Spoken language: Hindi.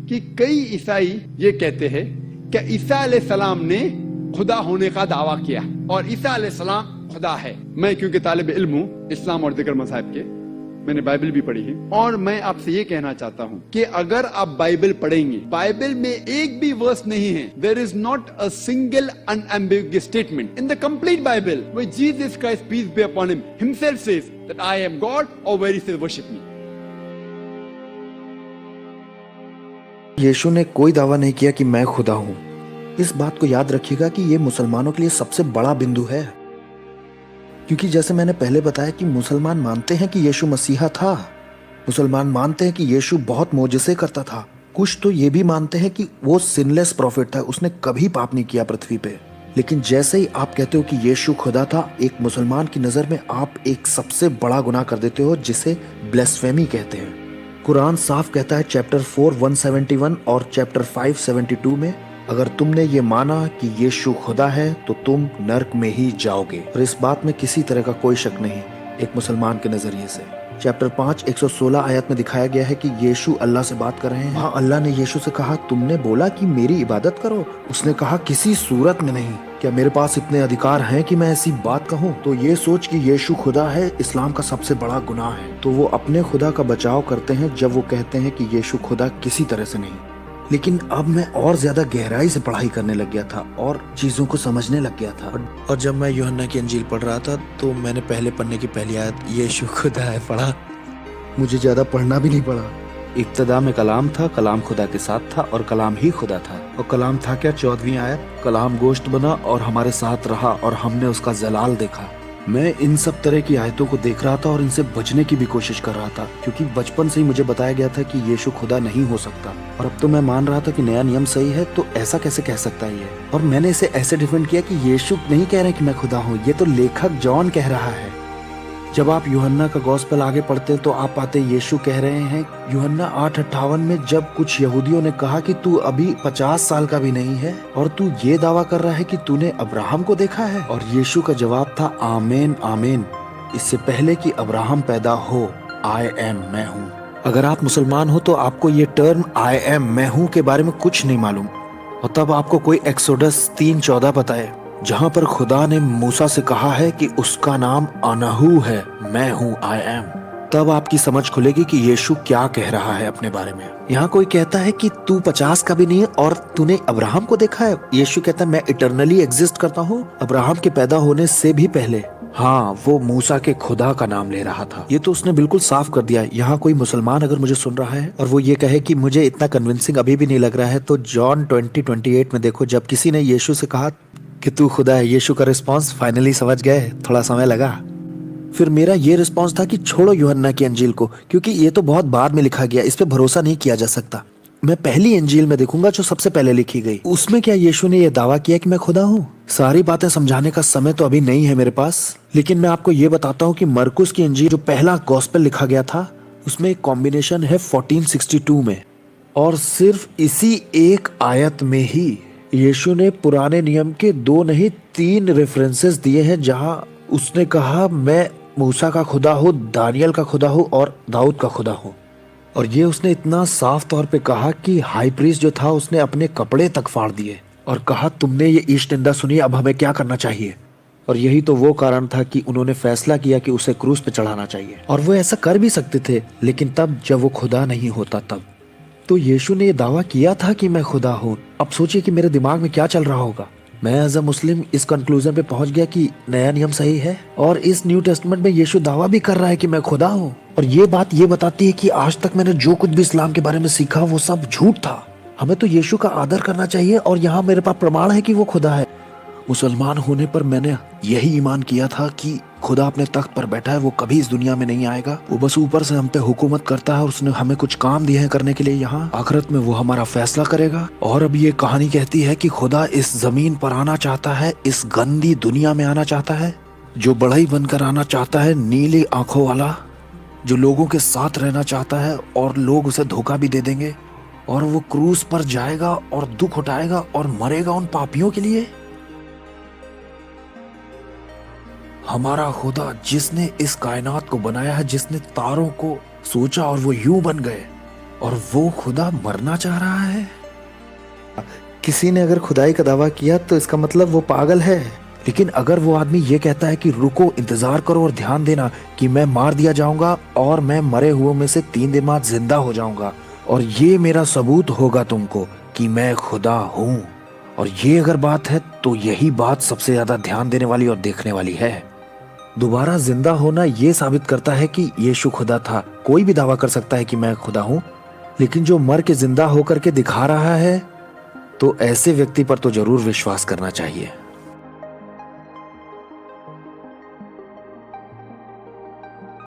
कि कई ईसाई ये कहते हैं कि ईसा अलैहिस्सलाम ने खुदा होने का दावा किया और ईसा अलैहिस्सलाम खुदा है। मैं क्योंकि तालिब इल्म हूँ इस्लाम और दिक्र मज़हब के, मैंने बाइबल भी पढ़ी है और मैं आपसे ये कहना चाहता हूँ कि अगर आप बाइबल पढ़ेंगे, बाइबल में एक भी वर्स नहीं है, there is not a single unambiguous statement in the complete Bible where Jesus Christ peace be upon him himself says that I am God और where he says worship me. यीशु ने कोई दावा नहीं किया कि मैं खुदा हूँ। इस बात को याद रखिएगा कि ये मुसलमानों के लिए सबसे बड़ा बिंदु है, क्योंकि जैसे मैंने पहले बताया कि मुसलमान मानते हैं कि यीशु मसीहा था, मुसलमान मानते हैं कि यीशु बहुत मोजज़े करता था, कुछ तो ये भी मानते हैं कि वो सिनलेस प्रॉफिट था, उसने कभी पाप नहीं किया पृथ्वी पे। लेकिन जैसे ही आप कहते हो कि यीशु खुदा था, एक मुसलमान की नज़र में आप एक सबसे बड़ा गुनाह कर देते हो जिसे ब्लेस्फेमी कहते हैं। कुरान साफ कहता है चैप्टर 4 171 और चैप्टर 5 72 में, अगर तुमने ये माना कि यीशु खुदा है तो तुम नर्क में ही जाओगे। और इस बात में किसी तरह का कोई शक नहीं एक मुसलमान के नजरिए से। चैप्टर 5 116 आयत में दिखाया गया है कि यीशु अल्लाह से बात कर रहे हैं। हाँ, अल्लाह ने यीशु से कहा तुमने बोला कि मेरी इबादत करो। उसने कहा किसी सूरत में नहीं। क्या मेरे पास इतने अधिकार हैं कि मैं ऐसी बात कहूँ? तो ये सोच कि यीशु खुदा है इस्लाम का सबसे बड़ा गुनाह है। तो वो अपने खुदा का बचाव करते हैं जब वो कहते हैं कि यीशु खुदा किसी तरह से नहीं। लेकिन अब मैं और ज्यादा गहराई से पढ़ाई करने लग गया था और चीजों को समझने लग गया था। और जब मैं यूहन्ना की इंजील पढ़ रहा था तो मैंने पहले पन्ने की पहली आयत यीशु खुदा है पढ़ा। मुझे ज्यादा पढ़ना भी नहीं पड़ा। इब्तिदा में कलाम था, कलाम खुदा के साथ था और कलाम ही खुदा था। और कलाम था क्या? 14वीं आयत, कलाम गोश्त बना और हमारे साथ रहा और हमने उसका जलाल देखा। मैं इन सब तरह की आयतों को देख रहा था और इनसे बचने की भी कोशिश कर रहा था, क्योंकि बचपन से ही मुझे बताया गया था कि यीशु खुदा नहीं हो सकता। और अब तो मैं मान रहा था कि नया नियम सही है, तो ऐसा कैसे कह सकता है ये? और मैंने इसे ऐसे डिफेंड किया कि यीशु नहीं कह रहे कि मैं खुदा हूँ, ये तो लेखक जॉन कह रहा है। जब आप यूहन्ना का गॉस्पेल आगे पढ़ते तो आप पाते यीशु कह रहे हैं यूहन्ना 8:58 में, जब कुछ यहूदियों ने कहा कि तू अभी 50 साल का भी नहीं है और तू ये दावा कर रहा है कि तूने अब्राहम को देखा है। और यीशु का जवाब था आमीन आमीन, इससे पहले कि अब्राहम पैदा हो आई एम मैं हूँ। अगर आप मुसलमान हो तो आपको ये टर्म आई एम मैं हूँ के बारे में कुछ नहीं मालूम, और तब आपको कोई एक्सोडस 3:14 बताए जहां पर खुदा ने मूसा से कहा है कि उसका नाम अनहू है, मैं हूँ आई एम, तब आपकी समझ खुलेगी कि यीशु क्या कह रहा है अपने बारे में। यहाँ कोई कहता है कि तू 50 का भी नहीं है और तूने अब्राहम को देखा है। यीशु कहता है मैं इटरनली एग्जिस्ट करता हूँ अब्राहम के पैदा होने से भी पहले। हाँ, वो मूसा के खुदा का नाम ले रहा था। ये तो उसने बिल्कुल साफ कर दिया। यहाँ कोई मुसलमान अगर मुझे सुन रहा है और वो ये कहे कि मुझे इतना कन्विंसिंग अभी भी नहीं लग रहा है, तो जॉन 20:28 में देखो, जब किसी ने यीशु से कहा कि तू खुदा है, यीशु का रिस्पांस फाइनली समझ गए, थोड़ा समय लगा। फिर मेरा ये रिस्पांस था कि छोड़ो यूहन्ना की अंजील को, क्योंकि ये तो बहुत बाद में लिखा गया, इस पे भरोसा नहीं किया जा सकता। मैं पहली अंजील में देखूंगा जो सबसे पहले लिखी गई। उसमें क्या यीशु ने यह दावा किया कि मैं खुदा हूँ? सारी बातें समझाने का समय तो अभी नहीं है मेरे पास, लेकिन मैं आपको ये बताता हूँ कि मरकुस की अंजील जो पहला गॉस्पेल लिखा गया था उसमें एक कॉम्बिनेशन है 1462 में, और सिर्फ इसी एक आयत में ही यीशु ने पुराने नियम के 2 नहीं 3 रेफरेंसेस दिए हैं जहां उसने कहा मैं मूसा का खुदा हूँ, दानियल का खुदा हूँ और दाऊद का खुदा हूँ। और ये उसने इतना साफ तौर पे कहा कि हाई प्रीस्ट जो था उसने अपने कपड़े तक फाड़ दिए और कहा तुमने ये ईश निंदा सुनी, अब हमें क्या करना चाहिए? और यही तो वो कारण था कि उन्होंने फैसला किया कि उसे क्रूस पे चढ़ाना चाहिए। और वो ऐसा कर भी सकते थे, लेकिन तब जब वो खुदा नहीं होता तब। तो यीशु ने ये दावा किया था कि मैं खुदा हूँ। अब सोचिए कि मेरे दिमाग में क्या चल रहा होगा। मैं एज अ मुस्लिम इस कंक्लूजन पे पहुंच गया कि नया नियम सही है, और इस न्यू टेस्टमेंट में यीशु दावा भी कर रहा है कि मैं खुदा हूँ। और ये बात ये बताती है कि आज तक मैंने जो कुछ भी इस्लाम के बारे में सीखा वो सब झूठ था। हमें तो यीशु का आदर करना चाहिए, और यहाँ मेरे पास प्रमाण है कि वो खुदा है। मुसलमान होने पर मैंने यही ईमान किया था कि खुदा अपने तख्त पर बैठा है, वो कभी इस दुनिया में नहीं आएगा, वो बस ऊपर से हम पे हुकूमत करता है और उसने हमें कुछ काम दिए हैं करने के लिए यहाँ। आखिरत में वो हमारा फैसला करेगा। और अब ये कहानी कहती है कि खुदा इस जमीन पर आना चाहता है, इस गंदी दुनिया में आना चाहता है, जो बढ़ई बनकर आना चाहता है, नीली आंखों वाला, जो लोगों के साथ रहना चाहता है और लोग उसे धोखा भी दे देंगे, और वो क्रूस पर जाएगा और दुख उठाएगा और मरेगा उन पापियों के लिए। हमारा खुदा जिसने इस कायनात को बनाया है, जिसने तारों को सोचा और वो यूं बन गए, और वो खुदा मरना चाह रहा है। किसी ने अगर खुदाई का दावा किया तो इसका मतलब वो पागल है। लेकिन अगर वो आदमी ये कहता है कि रुको, इंतजार करो और ध्यान देना कि मैं मार दिया जाऊंगा और मैं मरे हुओं में से 3 दिन बाद जिंदा हो जाऊंगा और ये मेरा सबूत होगा तुमको कि मैं खुदा हूं, और ये अगर बात है तो यही बात सबसे ज्यादा ध्यान देने वाली और देखने वाली है। दोबारा जिंदा होना ये साबित करता है कि यीशु खुदा था। कोई भी दावा कर सकता है कि मैं खुदा हूं, लेकिन जो मर के जिंदा होकर के दिखा रहा है तो ऐसे व्यक्ति पर तो जरूर विश्वास करना चाहिए।